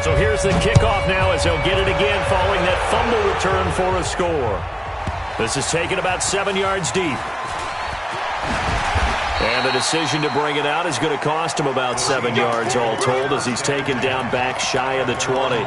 So here's the kickoff now as he'll get it again following that fumble return for a score. This is taken about 7 yards deep. And the decision to bring it out is going to cost him about 7 yards all told as he's taken down back shy of the 20.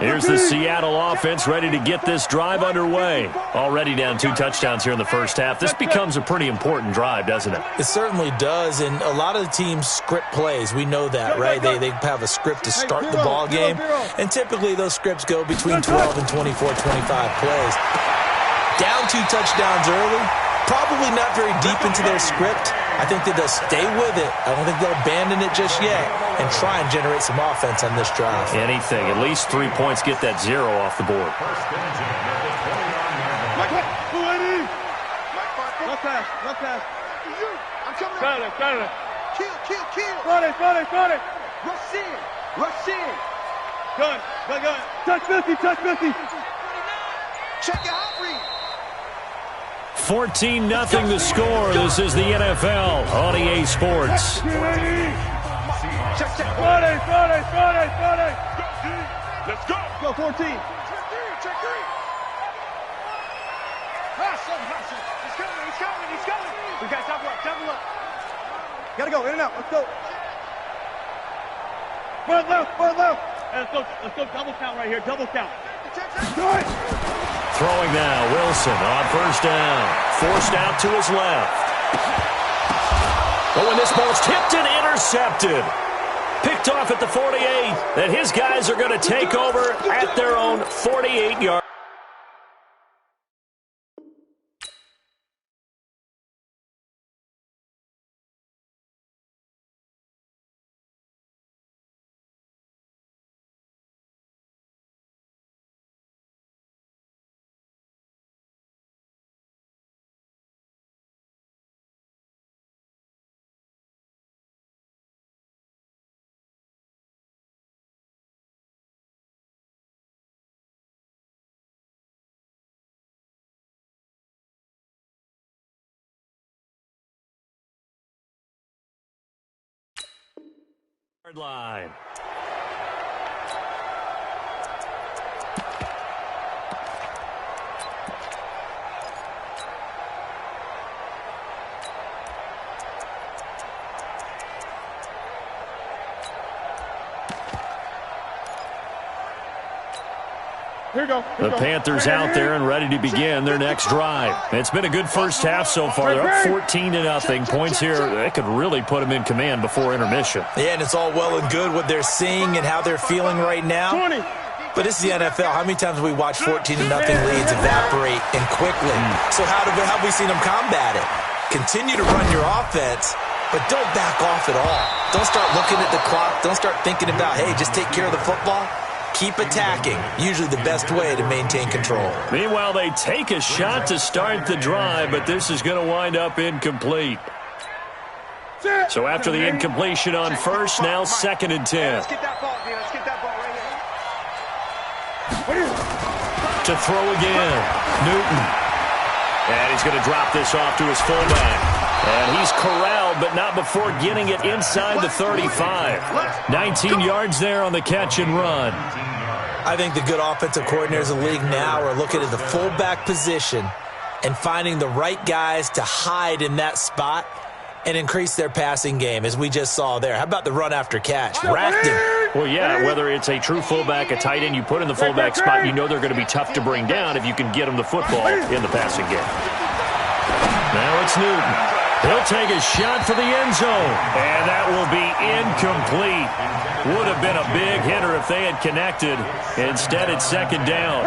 Here's the Seattle offense ready to get this drive underway. Already down 2 touchdowns here in the first half. This becomes a pretty important drive, doesn't it? It certainly does, and a lot of the teams script plays. We know that, right? They have a script to start the ball game, and typically those scripts go between 12 and 24, 25 plays. Down 2 touchdowns early, probably not very deep into their script. I think that they'll stay with it. I don't think they'll abandon it just yet and try and generate some offense on this drive. Anything. At least 3 points, get that 0 off the board. Left pass. I'm coming up. Got it. Kill. Got it. Rush in. Gun. Touch 50. Check your hot read. 14-0 the score. This is the NFL on EA Sports. Check. Let's go. Go 14. Check 3. He's coming. We got to double up. Gotta go, in and out. Let's go. Front left. Let's go double count right here. Double count. Throwing now, Wilson on first down. Forced out to his left. Oh, and this ball's tipped and intercepted. Picked off at the 48. Then his guys are going to take over at their own 48-yard. Line. The Panthers out there and ready to begin their next drive. It's been a good first half so far. They're up 14-0. Points here, that could really put them in command before intermission. Yeah, and it's all well and good what they're seeing and how they're feeling right now. But this is the NFL. How many times have we watched 14-0 leads evaporate and quickly? So how have we seen them combat it? Continue to run your offense, but don't back off at all. Don't start looking at the clock. Don't start thinking about, hey, just take care of the football. Keep attacking. Usually the best way to maintain control. Meanwhile, they take a shot to start the drive, but this is going to wind up incomplete. So after the incompletion on first, now 2nd and 10. Let's get that ball, man. Let's get that ball right here. To throw again, Newton. And he's going to drop this off to his fullback. And he's corralled, but not before getting it inside the 35. 19 yards there on the catch and run. I think the good offensive coordinators in the league now are looking at the fullback position and finding the right guys to hide in that spot and increase their passing game, as we just saw there. How about the run after catch? Racked him. Well, yeah, whether it's a true fullback, a tight end, you put in the fullback spot, you know they're going to be tough to bring down if you can get them the football in the passing game. Now it's Newton. He'll take a shot for the end zone, and that will be incomplete. Would have been a big hitter if they had connected. Instead, it's 2nd down.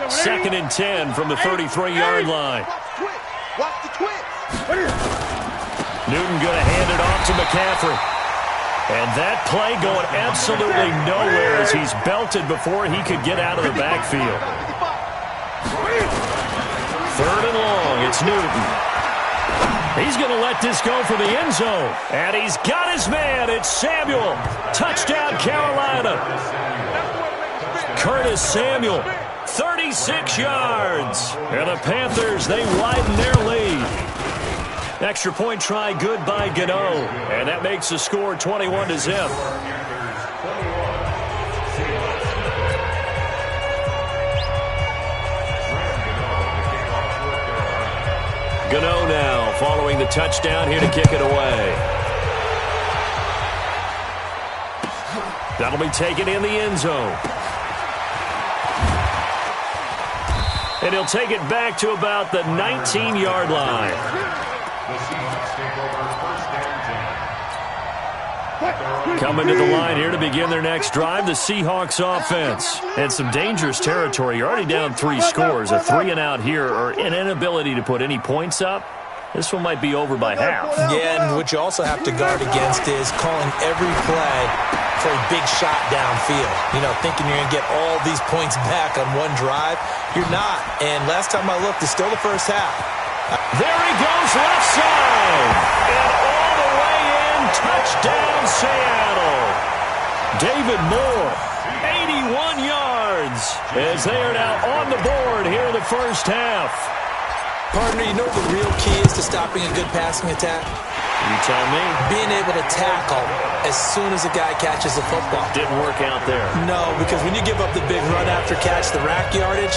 2nd and 10 from the 33-yard line. Watch the twist. Newton going to hand it off to McCaffrey. And that play going absolutely nowhere as he's belted before he could get out of the backfield. 3rd and long, it's Newton. He's going to let this go for the end zone. And he's got his man. It's Samuel. Touchdown, Carolina. Curtis Samuel, 36 yards. And the Panthers, they widen their lead. Extra point try good by Gano. And that makes the score 21-0. Gano now following the touchdown here to kick it away. That'll be taken in the end zone. And he'll take it back to about the 19-yard line. Coming to the line here to begin their next drive, the Seahawks offense. And some dangerous territory. You're already down 3 scores. A 3-and-out here or an inability to put any points up. This one might be over by half. Yeah, and what you also have to guard against is calling every play for a big shot downfield. You know, thinking you're going to get all these points back on one drive. You're not. And last time I looked, it's still the first half. There he goes left side. And all the way in, touchdown Seattle. David Moore, 81 yards, as they are now on the board here in the first half. Partner, you know what the real key is to stopping a good passing attack? You tell me. Being able to tackle as soon as a guy catches the football. Didn't work out there. No, because when you give up the big run after catch, the rack yardage,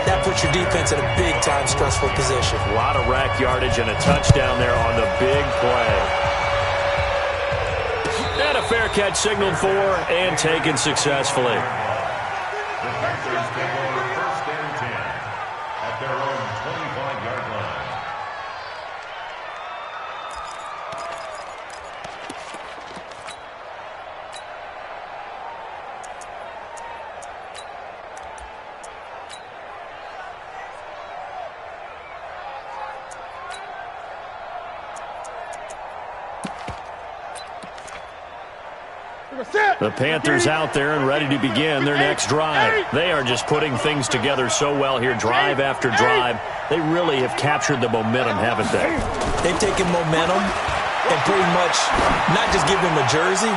that puts your defense in a big-time stressful position. A lot of rack yardage and a touchdown there on the big play. And a fair catch signaled for and taken successfully. The Panthers take over first and 10 at their own 25-yard line. The Panthers out there and ready to begin their next drive. They are just putting things together so well here, drive after drive. They really have captured the momentum, haven't they? They've taken momentum and pretty much not just give them a jersey,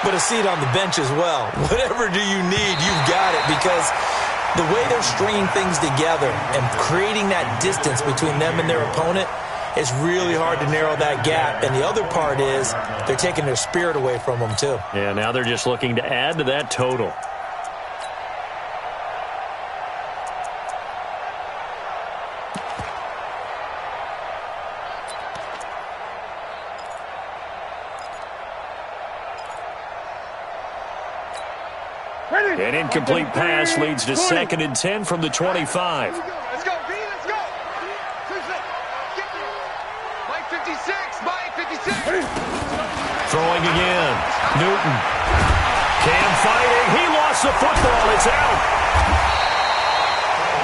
but a seat on the bench as well. Whatever do you need, you've got it, because the way they're stringing things together and creating that distance between them and their opponent, it's really hard to narrow that gap. And the other part is they're taking their spirit away from them, too. Yeah, now they're just looking to add to that total. An incomplete pass leads to 2nd and 10 from the 25. Let's go, B, let's go. Mike 56, Mike 56. Throwing again. Newton. Cam fighting. He lost the football. It's out.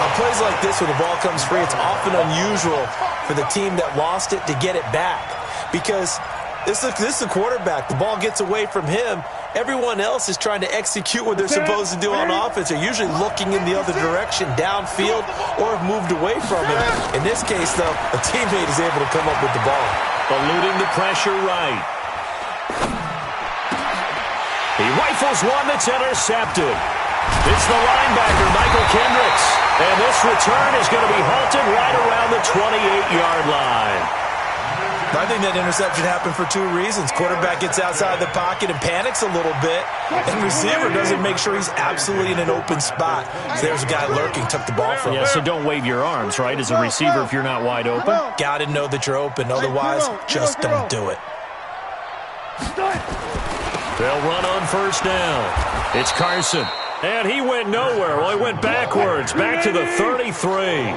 On plays like this where the ball comes free, it's often unusual for the team that lost it to get it back, because this is the quarterback. The ball gets away from him. Everyone else is trying to execute what they're supposed to do on offense. They're usually looking in the other direction, downfield, or have moved away from him. In this case, though, a teammate is able to come up with the ball. Eluding the pressure right. He rifles one that's intercepted. It's the linebacker, Michael Kendricks. And this return is going to be halted right around the 28-yard line. I think that interception happened for 2 reasons. Quarterback gets outside the pocket and panics a little bit, and receiver doesn't make sure he's absolutely in an open spot. So there's a guy lurking, took the ball from him. Yeah, so don't wave your arms, right, as a receiver if you're not wide open. Got to know that you're open. Otherwise, just don't do it. They'll run on first down. It's Carson. And he went nowhere. Well, he went backwards, back to the 33.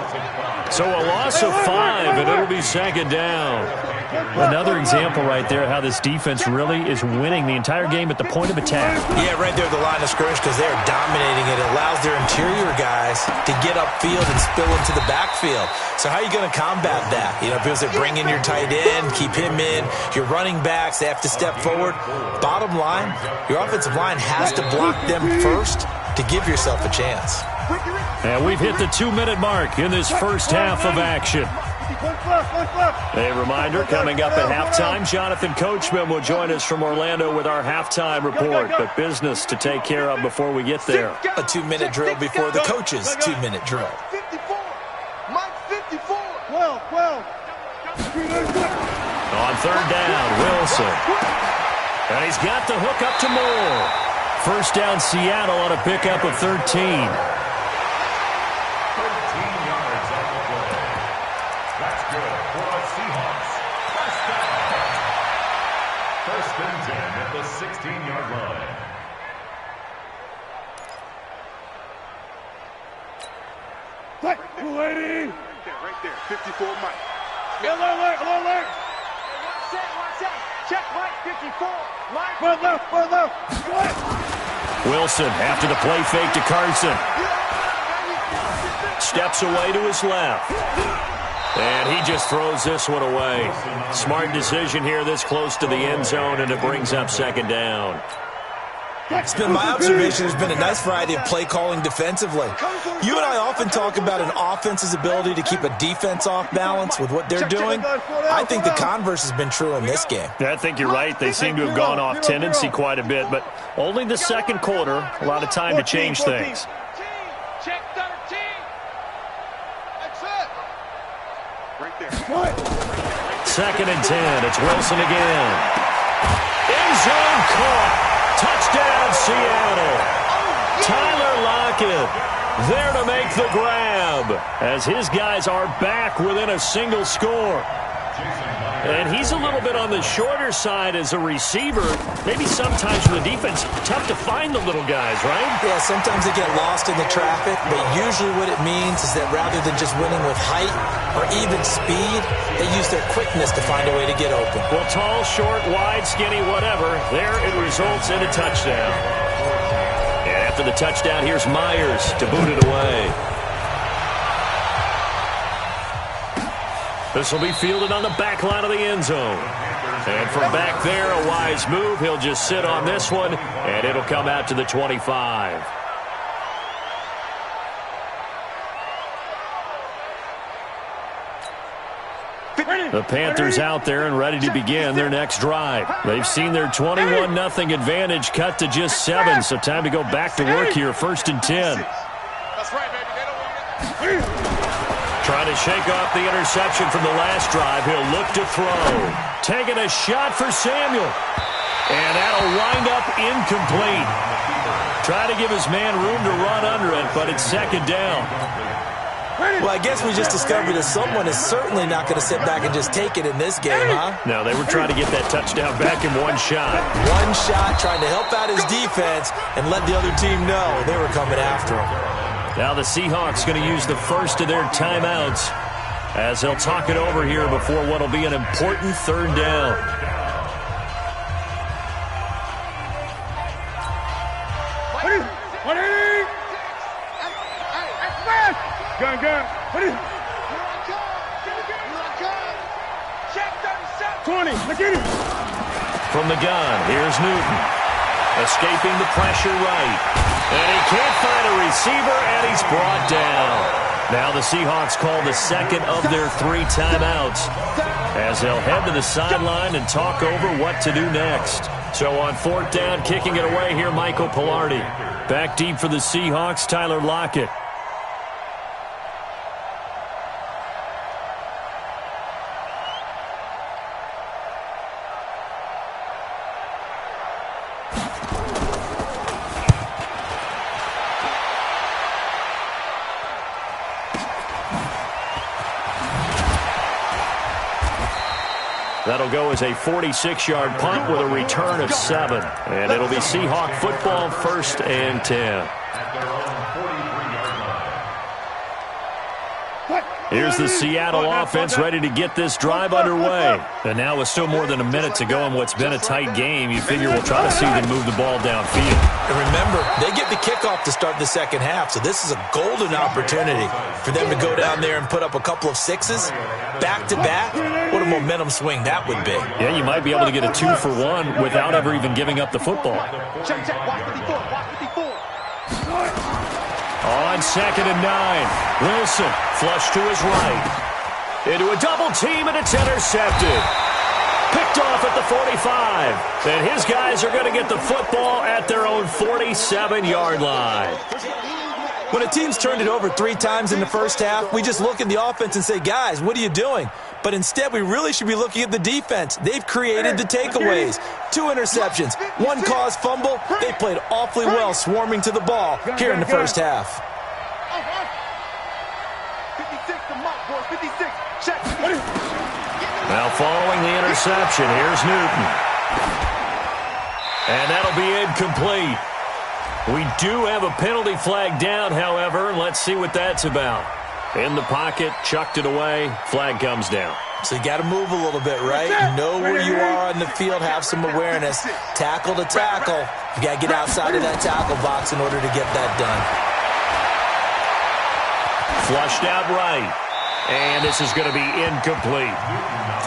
So a loss of 5, and it'll be 2nd down. Another example right there how this defense really is winning the entire game at the point of attack. Yeah, right there at the line of scrimmage, because they're dominating it. It allows their interior guys to get upfield and spill into the backfield. So how are you going to combat that? You know, because they bring in your tight end, keep him in. Your running backs, they have to step forward. Bottom line, your offensive line has to block them first to give yourself a chance. And we've hit the 2-minute mark in this first half of action. A reminder, coming up at halftime, Jonathan Coachman will join us from Orlando with our halftime report. But business to take care of before we get there. A 2-minute drill before the coach's 2-minute drill. 54. Mike 54. 12. On third down, Wilson. And he's got the hook up to Moore. First down, Seattle on a pickup of 13. 13 yards on the play. That's good for the Seahawks. First and 10 at the 16-yard line. Right there. 54 Mike. Alert. Watch out. Check Mike 54. Mike. Left. Wilson after the play fake to Carson. Steps away to his left. And he just throws this one away. Smart decision here this close to the end zone, and it brings up second down. It's been my observation there's been a nice variety of play calling defensively. You and I often talk about an offense's ability to keep a defense off balance with what they're doing. I think the converse has been true in this game. I think you're right. They seem to have gone off tendency quite a bit, but only the second quarter, a lot of time to change things. Check 13. That's it. Right there. Second and 10. It's Wilson again. End zone caught. Touchdown, Seattle. Tyler Lockett there to make the grab as his guys are back within a single score. And he's a little bit on the shorter side as a receiver. Maybe sometimes for the defense, tough to find the little guys, right? Yeah, sometimes they get lost in the traffic, but usually what it means is that rather than just winning with height or even speed, they use their quickness to find a way to get open. Well, tall, short, wide, skinny, whatever, there it results in a touchdown. And after the touchdown, here's Myers to boot it away. This will be fielded on the back line of the end zone. And from back there, a wise move. He'll just sit on this one, and it'll come out to the 25. The Panthers out there and ready to begin their next drive. They've seen their 21-0 advantage cut to just 7, so time to go back to work here, first and 10. That's right, baby. They don't want it. Trying to shake off the interception from the last drive. He'll look to throw. Taking a shot for Samuel. And that'll wind up incomplete. Trying to give his man room to run under it, but it's second down. Well, I guess we just discovered that someone is certainly not going to sit back and just take it in this game, huh? No, they were trying to get that touchdown back in one shot. One shot, trying to help out his defense and let the other team know they were coming after him. Now the Seahawks going to use the first of their timeouts as they'll talk it over here before what will be an important third down. Gun. 20. Look at him. From the gun, here's Newton. Escaping the pressure right. And he can't find a receiver, and he's brought down. Now the Seahawks call the second of their 3 timeouts as they'll head to the sideline and talk over what to do next. So on fourth down, kicking it away here, Michael Pilardi. Back deep for the Seahawks, Tyler Lockett. That'll go as a 46-yard punt with a return of 7. And it'll be Seahawk football, first and 10. Here's the Seattle offense ready to get this drive underway. And now with still more than a minute to go in what's been a tight game, you figure we'll try to see them move the ball downfield. And remember, they get the kickoff to start the second half, so this is a golden opportunity for them to go down there and put up a couple of 6s back-to-back. What a momentum swing that would be. Yeah, you might be able to get a 2-for-1 without ever even giving up the football. Check. Watch 54. On second and 9, Wilson flush to his right. into a double team, and it's intercepted. Picked off at the 45. And his guys are going to get the football at their own 47-yard line. When a team's turned it over 3 times in the first half, we just look at the offense and say, guys, what are you doing? But instead, we really should be looking at the defense. They've created the takeaways. 2 interceptions, 1 caused fumble. They played awfully well swarming to the ball here in the first half. 56 to Mike, boys. 56. Check. Now following the interception, here's Newton. And that'll be incomplete. We do have a penalty flag down, however, and let's see what that's about. In the pocket, chucked it away, flag comes down. So you got to move a little bit, right? You know where you are on the field, have some awareness. Tackle to tackle. You got to get outside of that tackle box in order to get that done. Flushed out right. And this is going to be incomplete.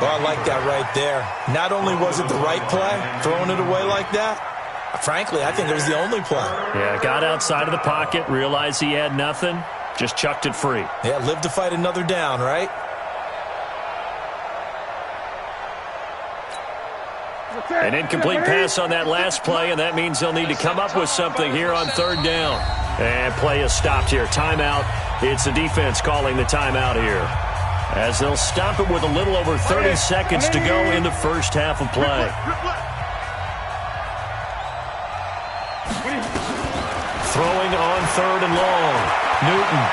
Oh, I like that right there. Not only was it the right play, throwing it away like that, frankly, I think it was the only play. Yeah, got outside of the pocket, realized he had nothing, just chucked it free. Yeah, live to fight another down, right? An incomplete pass on that last play, and that means they'll need to come up with something here on 3rd down. And play is stopped here. Timeout. It's the defense calling the timeout here, as they'll stop it with a little over 30 seconds to go in the first half of play. Throwing on 3rd and long. Newton.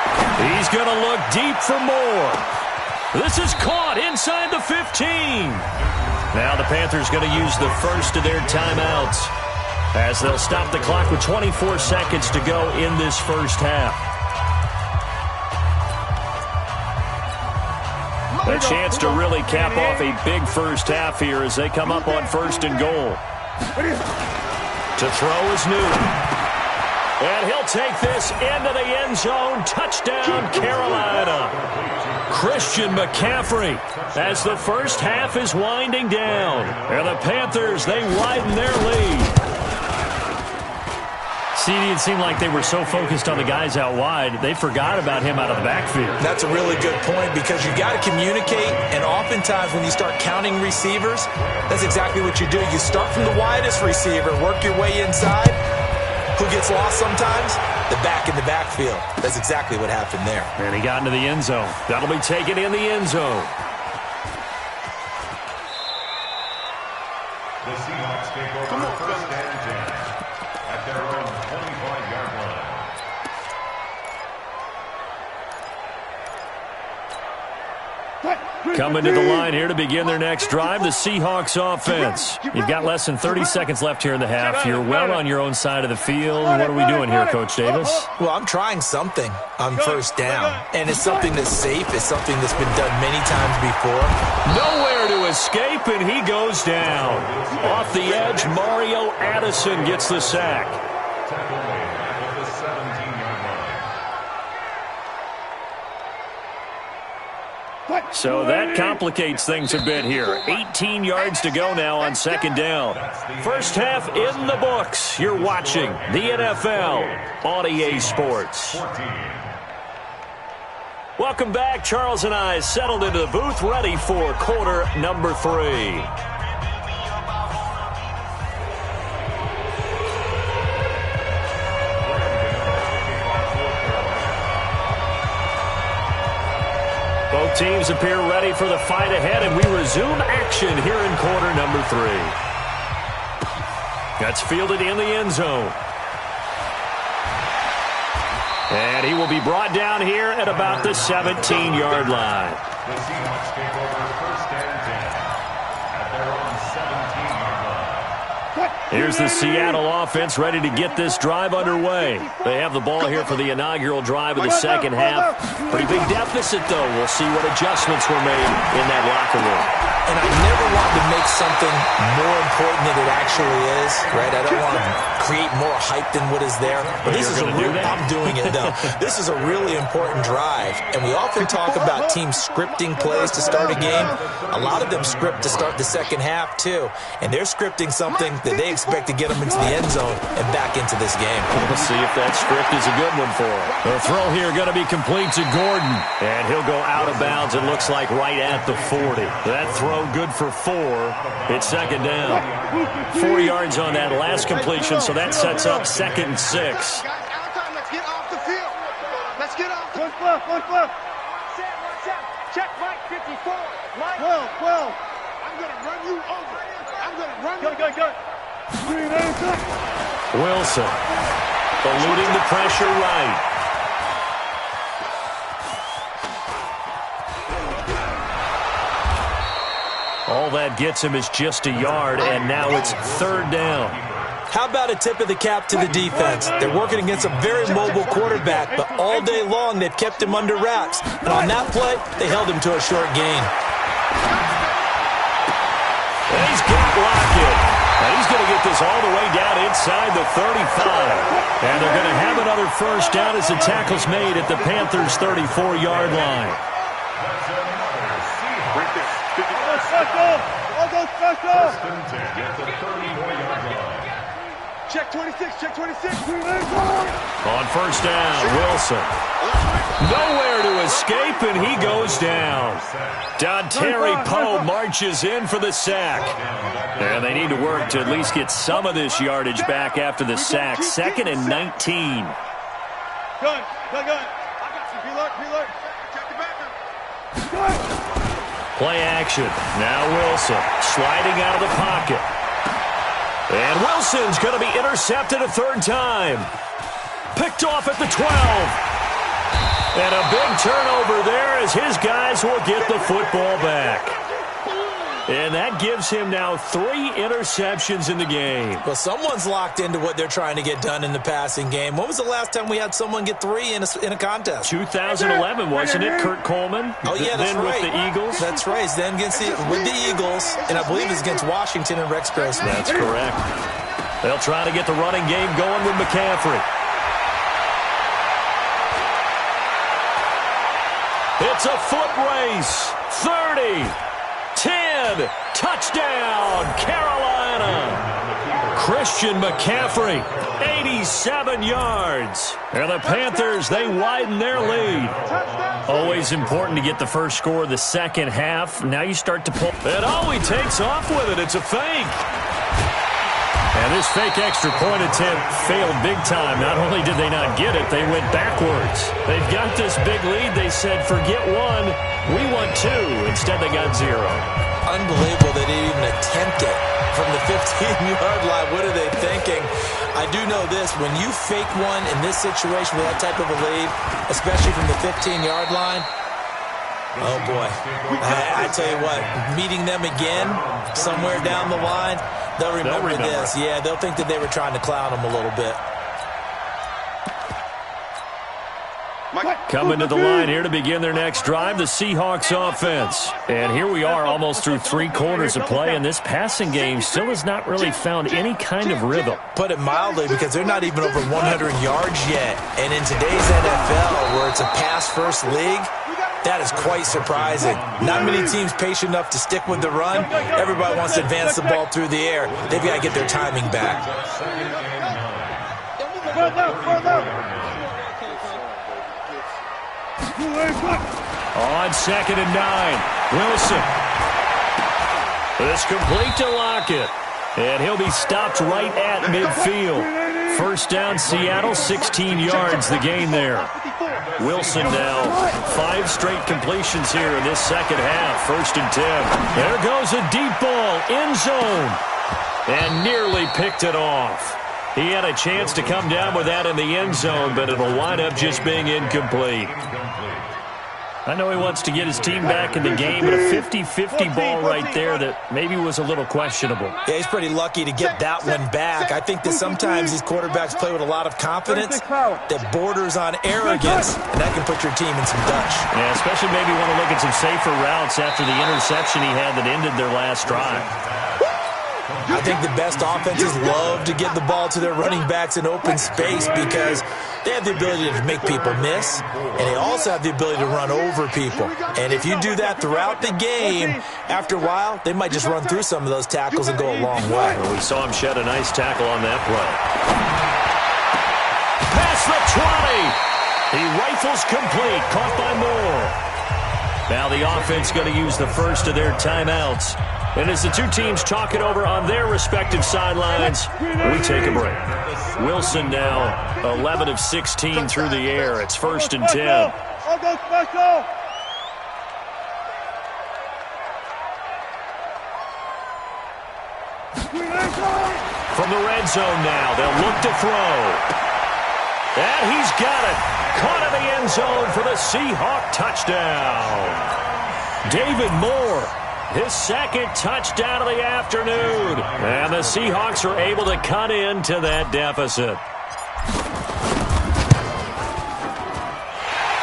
He's going to look deep for more. This is caught inside the 15. Now the Panthers going to use the first of their timeouts, as they'll stop the clock with 24 seconds to go in this first half. A chance to really cap off a big first half here as they come up on 1st and goal. To throw is Newton. And he'll take this into the end zone. Touchdown, Carolina. Christian McCaffrey, as the first half is winding down. And the Panthers, they widen their lead. CD, it seemed like they were so focused on the guys out wide, they forgot about him out of the backfield. That's a really good point, because you got to communicate, and oftentimes when you start counting receivers, that's exactly what you do. You start from the widest receiver, work your way inside. Who gets lost sometimes? The back in the backfield. That's exactly what happened there. And he got into the end zone. That'll be taken in the end zone. The Seahawks take over 1st and 10 at their own 25-yard line. Coming to the line here to begin their next drive, the Seahawks offense. You've got less than 30 seconds left here in the half. You're well on your own side of the field. What are we doing here, Coach Davis? Well, I'm trying something on 1st down, and it's something that's safe. It's something that's been done many times before. Nowhere to escape, and he goes down. Off the edge, Mario Addison gets the sack. Tackle made at the 17-yard line. So that complicates things a bit here. 18 yards to go now on 2nd down. First half in the books. You're watching the NFL on EA Sports. Welcome back. Charles and I settled into the booth, ready for quarter number 3. Both teams appear ready for the fight ahead, and we resume action here in quarter number 3. That's fielded in the end zone. And he will be brought down here at about the 17-yard line. The Seahawks take over 1st and 10 at their own 17-yard line. Here's the Seattle offense ready to get this drive underway. They have the ball here for the inaugural drive of the second half. Pretty big deficit, though. We'll see what adjustments were made in that locker room. And I never want to make something more important than it actually is, right? I don't want to create more hype than what is there. But this is I'm doing it, though. This is a really important drive. And we often talk about teams scripting plays to start a game. A lot of them script to start the second half, too. And they're scripting something that they expect to get them into the end zone and back into this game. We'll see if that script is a good one for him. The throw here going to be complete to Gordon. And he'll go out of bounds, it looks like, right at the 40. That throw good for 4. It's second down. 4 yards on that last completion, so that sets up 2nd and 6. Let's get off the field. Let's get off the field. One flip. Check Mike 54. Mike. 12. I'm going to run you over. I'm going to run you over. Go. Wilson eluding the pressure right. All that gets him is just a yard, and now it's 3rd down. How about a tip of the cap to the defense? They're working against a very mobile quarterback, but all day long they've kept him under wraps. And on that play, they held him to a short gain. And he's got Lockett. And he's going to get this all the way down inside the 35. And they're going to have another first down as the tackle's made at the Panthers' 34-yard line. Check 26. On first down, Wilson. Nowhere to escape, and he goes down. Dontari Poe marches in for the sack. And they need to work to at least get some of this yardage back after the sack. 2nd and 19. Gun. I got you. Preload. Check the back. Play action. Now Wilson sliding out of the pocket. And Wilson's going to be intercepted a 3rd time. Picked off at the 12. And a big turnover there as his guys will get the football back. And that gives him now 3 interceptions in the game. Well, someone's locked into what they're trying to get done in the passing game. When was the last time we had someone get 3 in a contest? 2011, wasn't it, Kurt Coleman? Oh, yeah, that's then right. With the Eagles? That's right. Then with the Eagles, and I believe it's against Washington and Rex Grossman. That's correct. They'll try to get the running game going with McCaffrey. It's a foot race. 30. 10, touchdown, Carolina. Christian McCaffrey, 87 yards. And the Panthers, they widen their lead. Always important to get the first score of the second half. Now you start to pull. And he takes off with it. It's a fake. And this fake extra point attempt failed big time. Not only did they not get it, they went backwards. They've got this big lead. They said, forget 1. We want 2. Instead, they got 0. Unbelievable they didn't even attempt it from the 15-yard line. What are they thinking? I do know this. When you fake one in this situation with that type of a lead, especially from the 15-yard line, oh, boy. I tell you what, meeting them again somewhere down the line, they'll remember this. Yeah, they'll think that they were trying to clown them a little bit. Coming to the line here to begin their next drive, the Seahawks offense. And here we are almost through 3 quarters of play, and this passing game still has not really found any kind of rhythm. Put it mildly, because they're not even over 100 yards yet. And in today's NFL, where it's a pass-first league, that is quite surprising. Not many teams patient enough to stick with the run. Everybody wants to advance the ball through the air. They've got to get their timing back. On 2nd and 9, Wilson. It's complete to Lockett. And he'll be stopped right at midfield. First down, Seattle, 16 yards, the gain there. Wilson now, 5 straight completions here in this second half. 1st and 10. There goes a deep ball, end zone. And nearly picked it off. He had a chance to come down with that in the end zone, but it'll wind up just being incomplete. I know he wants to get his team back in the game, but a 50-50 ball right there that maybe was a little questionable. Yeah, he's pretty lucky to get that one back. I think that sometimes these quarterbacks play with a lot of confidence that borders on arrogance, and that can put your team in some Dutch. Yeah, especially maybe want to look at some safer routes after the interception he had that ended their last drive. I think the best offenses love to get the ball to their running backs in open space because they have the ability to make people miss, and they also have the ability to run over people. And if you do that throughout the game, after a while, they might just run through some of those tackles and go a long way. Well, we saw him shed a nice tackle on that play. Past the 20. He rifles complete, caught by Moore. Now the offense going to use the first of their timeouts. And as the two teams talk it over on their respective sidelines, we take a break. Wilson now 11 of 16 through the air. It's 1st and 10. From the red zone now, they'll look to throw. And he's got it. Caught in the end zone for the Seahawk touchdown. David Moore. His second touchdown of the afternoon. And the Seahawks are able to cut into that deficit.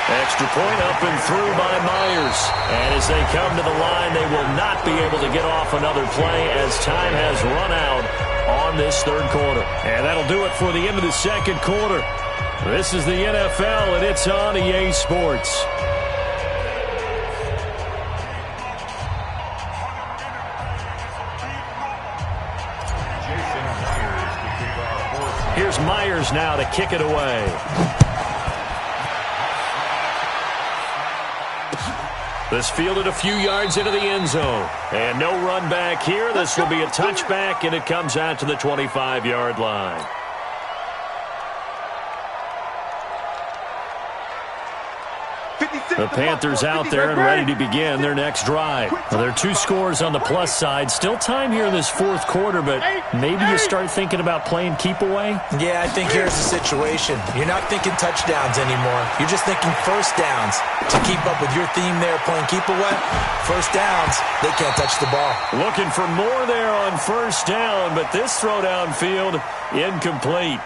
Extra point up and through by Myers. And as they come to the line, they will not be able to get off another play as time has run out on this third quarter. And that'll do it for the end of the second quarter. This is the NFL, and it's on EA Sports. Here's Myers now to kick it away. This fielded a few yards into the end zone. And no run back here. This will be a touchback, and it comes out to the 25-yard line. The Panthers out there and ready to begin their next drive. Well, there are 2 scores on the plus side. Still time here in this fourth quarter, but maybe you start thinking about playing keep away? Yeah, I think here's the situation. You're not thinking touchdowns anymore. You're just thinking first downs. To keep up with your theme there, playing keep away, first downs, they can't touch the ball. Looking for more there on first down, but this throw downfield, incomplete.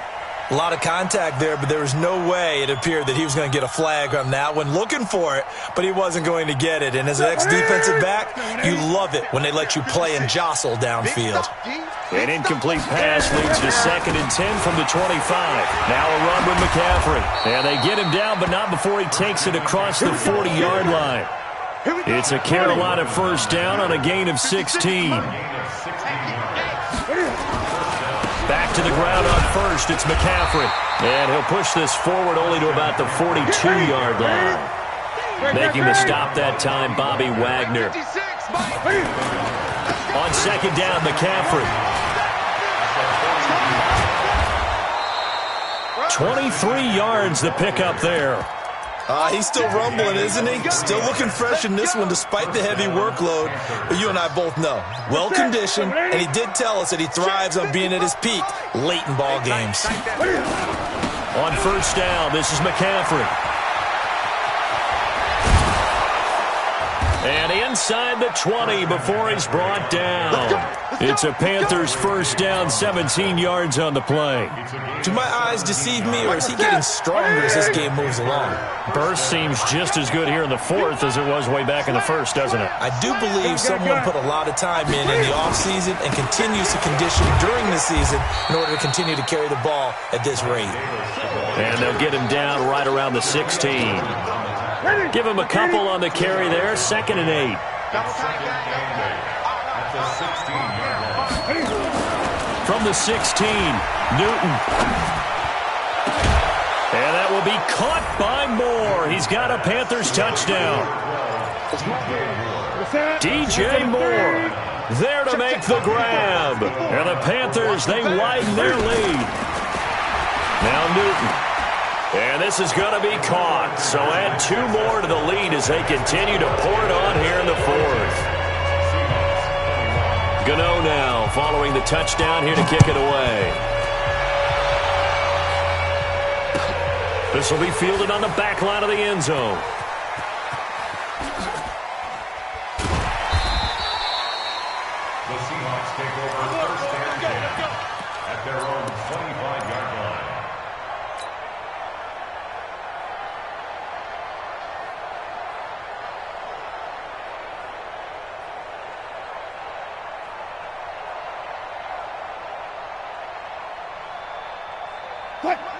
A lot of contact there, but there was no way it appeared that he was going to get a flag on that one. Looking for it, but he wasn't going to get it. And as an ex-defensive back, you love it when they let you play and jostle downfield. An incomplete pass leads to 2nd and 10 from the 25. Now a run with McCaffrey. And they get him down, but not before he takes it across the 40-yard line. It's a Carolina first down on a gain of 16. Back to the ground on first, it's McCaffrey. And he'll push this forward only to about the 42-yard line. Making the stop that time, Bobby Wagner. On second down, McCaffrey. 23 yards the pickup there. He's still rumbling, isn't he? Still looking fresh in this one despite the heavy workload. But you and I both know, well-conditioned, and he did tell us that he thrives on being at his peak late in ball games. On first down, this is McCaffrey. And inside the 20 before he's brought down. It's a Panthers first down, 17 yards on the play. Do my eyes deceive me, or is he getting stronger as this game moves along? Burst seems just as good here in the fourth as it was way back in the first, doesn't it? I do believe someone put a lot of time in the offseason and continues to condition during the season in order to continue to carry the ball at this rate. And they'll get him down right around the 16. Give him a couple on the carry there, 2nd and 8. From the 16, Newton. And that will be caught by Moore. He's got a Panthers touchdown. DJ Moore there to make the grab. And the Panthers, they widen their lead. Now Newton. And this is going to be caught. So add 2 more to the lead as they continue to pour it on here in the fourth. Gano now following the touchdown here to kick it away. This will be fielded on the back line of the end zone. The Seahawks take over first and 10 at their own 25-yard line.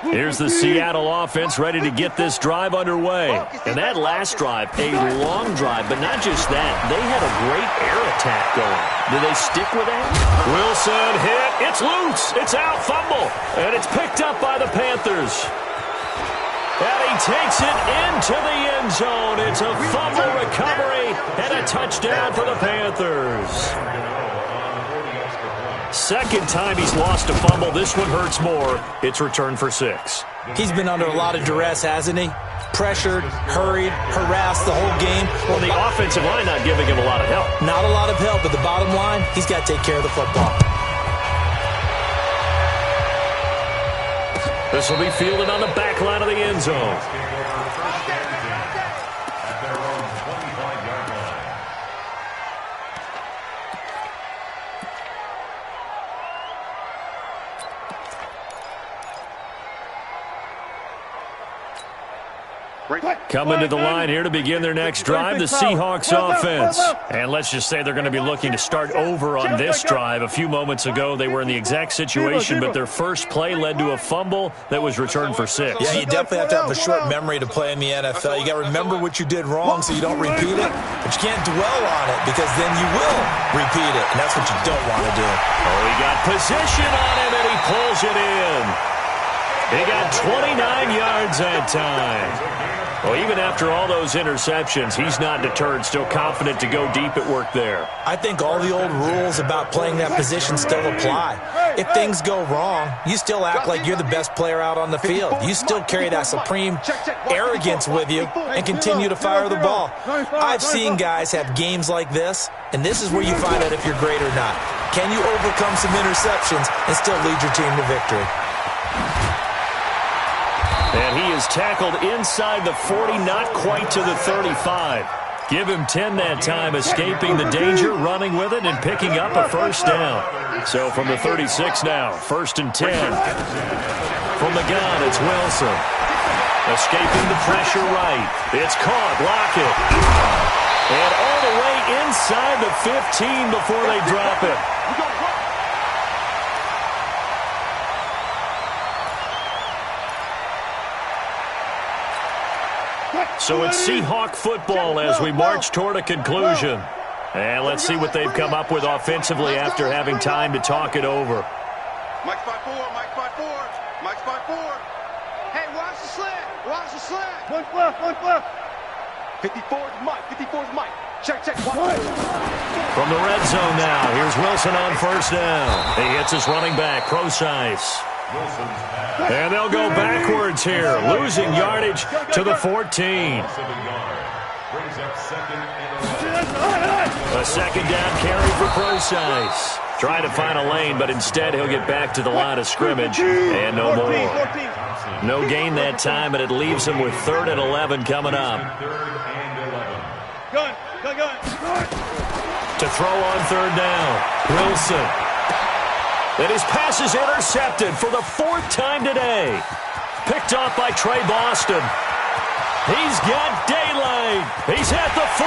Here's the Seattle offense ready to get this drive underway. And that last drive, a long drive, but not just that. They had a great air attack going. Do they stick with that? Wilson hit. It's loose. It's out. Fumble. And it's picked up by the Panthers. And he takes it into the end zone. It's a fumble recovery and a touchdown for the Panthers. Second time he's lost a fumble. This one hurts more. It's returned for 6. He's been under a lot of duress, hasn't he? Pressured, hurried, harassed the whole game. Well, the offensive line not giving him a lot of help. Not a lot of help, but the bottom line, he's got to take care of the football. This will be fielded on the back line of the end zone. Coming to the line here to begin their next drive, the Seahawks offense. And let's just say they're going to be looking to start over on this drive. A few moments ago, they were in the exact situation, but their first play led to a fumble that was returned for 6. Yeah, you definitely have to have a short memory to play in the NFL. You got to remember what you did wrong so you don't repeat it, but you can't dwell on it because then you will repeat it, and that's what you don't want to do. Oh, he got position on him, and he pulls it in. He got 29 yards that time. Well, even after all those interceptions, he's not deterred, still confident to go deep at work there. I think all the old rules about playing that position still apply. If things go wrong, you still act like you're the best player out on the field. You still carry that supreme arrogance with you and continue to fire the ball. I've seen guys have games like this, and this is where you find out if you're great or not. Can you overcome some interceptions and still lead your team to victory? And he is tackled inside the 40, not quite to the 35. Give him 10 that time, escaping the danger, running with it, and picking up a first down. So from the 36 now, 1st and 10. From the gun, it's Wilson. Escaping the pressure right. It's caught. Lockett. And all the way inside the 15 before they drop it. So it's Seahawk football as we march toward a conclusion. And let's see what they've come up with offensively after having time to talk it over. Mike's 5-4, Mike's 5-4, Mike's 5-4. Hey, watch the slant, watch the slant. One flip. 54's Mike, 54's Mike. Check, watch. From the red zone now, here's Wilson on first down. He hits his running back, Procise. And they'll go backwards here, losing yardage to the 14. A second down carry for Procise. Trying to find a lane, but instead he'll get back to the line of scrimmage and no more. No gain that time, but it leaves him with 3rd and 11 coming up. Gun. To throw on 3rd down, Wilson. And his pass is intercepted for the 4th time today. Picked off by Trey Boston. He's got daylight. He's at the 40.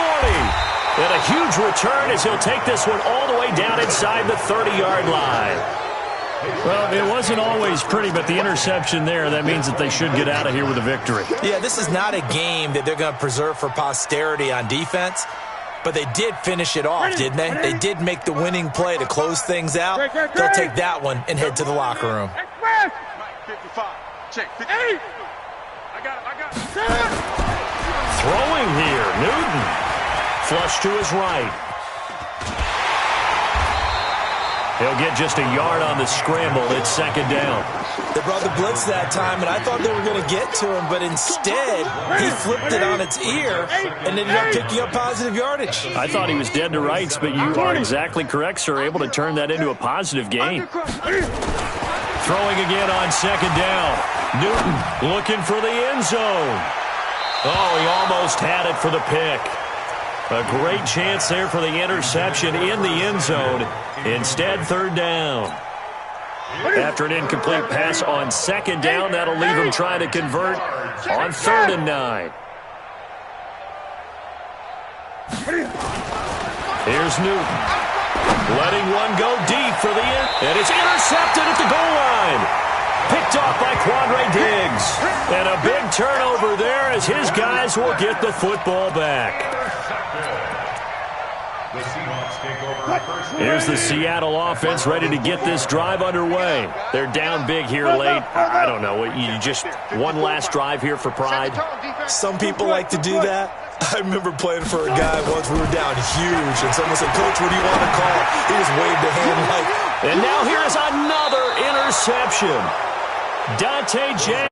And a huge return as he'll take this one all the way down inside the 30-yard line. Well, it wasn't always pretty, but the interception there, that means that they should get out of here with a victory. Yeah, this is not a game that they're going to preserve for posterity on defense. But they did finish it off, didn't they? They did make the winning play to close things out. They'll take that one and head to the locker room. 55. Check. 50. I got it. Throwing here, Newton. Flush to his right. He'll get just a yard on the scramble. It's 2nd down. They brought the blitz that time, and I thought they were going to get to him, but instead he flipped it on its ear and ended up picking up positive yardage. I thought he was dead to rights, but you are exactly correct, sir. Able to turn that into a positive gain. Throwing again on 2nd down. Newton looking for the end zone. Oh, he almost had it for the pick. A great chance there for the interception in the end zone. Instead, 3rd down. After an incomplete pass on 2nd down, that'll leave him trying to convert on 3rd and 9. Here's Newton. Letting one go deep for the end. And it's intercepted at the goal line. Picked off by Quandre Diggs. And a big turnover there as his guys will get the football back. Here's the Seattle offense ready to get this drive underway. They're down big here late. I don't know. You just one last drive here for pride? Some people like to do that. I remember playing for a guy once. We were down huge, and someone said, "Coach, what do you want to call?" He just waved a hand like... And now here's another interception. Dante James.